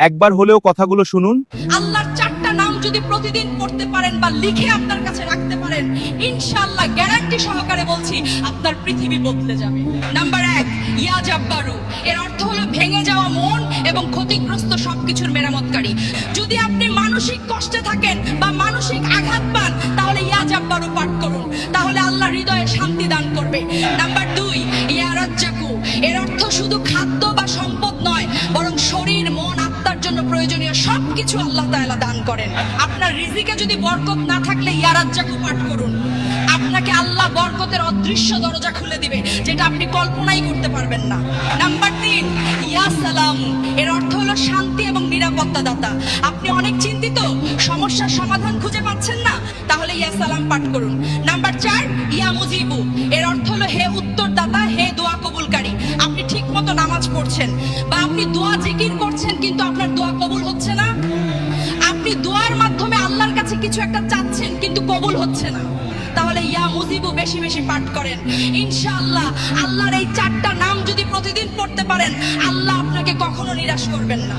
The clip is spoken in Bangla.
একবার হলেও কথাগুলো শুনুন। আল্লাহর চারটা নাম যদি প্রতিদিন পড়তে পারেন বা লিখে আপনার কাছে রাখতে পারেন, ইনশাআল্লাহ গ্যারান্টি সহকারে বলছি আপনার পৃথিবী বদলে যাবে। নাম্বার 1, ইয়া জাব্বারু। এর অর্থ হলো ভেঙে যাওয়া মন এবং ক্ষতিগ্রস্ত সবকিছুর মেরামতকারী। যদি আপনি মানসিক কষ্টে থাকেন বা মানসিক আঘাত পান, তাহলে ইয়া জাব্বারু পাঠ করুন, তাহলে আল্লাহ হৃদয়ে শান্তি দান করবে। নাম্বার 2, ইয়া রাজ্জাকু। এর অর্থ শুধু খাদ্য বা সম্পদ নয়, বরং শরীর, মন, আত্মার জন্য প্রয়োজনীয় সবকিছু আল্লাহ তাআলা দান করেন। আপনার রিজিকে যদি বরকত না থাকলে ইয়া রাজ্জাকু পাঠ করুন, আপনাকে আল্লাহ বরকতের অদৃশ্য দরজা খুলে দিবে, যেটা আপনি কল্পনাই করতে পারবেন না। নাম্বার 3, ইয়া সালাম। এর অর্থ হলো শান্তি এবং নিরাপত্তা দাতা। আপনি অনেক চিন্তিত, সমস্যার সমাধান খুঁজে পাচ্ছেন না, তাহলে ইয়া সালাম পাঠ করুন। নাম্বার 4, ইয়া মুজিবু। এর অর্থ হলো হে উত্তরদাতা, হে দোয়া কবুলকারী। আপনি ঠিকমতো নামাজ পড়ছেন বা আপনি দোয়া জিকির করছেন, কিন্তু আপনার দোয়া কবুল হচ্ছে না। আপনি দোয়ার মাধ্যমে আল্লাহর কাছে কিছু একটা চাচ্ছেন, কিন্তু কবুল হচ্ছে না, তাহলে ইয়া মুজিবু বেশি বেশি পাঠ করেন। ইনশাআল্লাহ আল্লাহর এই চারটা নাম যদি প্রতিদিন পড়তে পারেন, আল্লাহ আপনাকে কখনো নিরাশ করবেন না।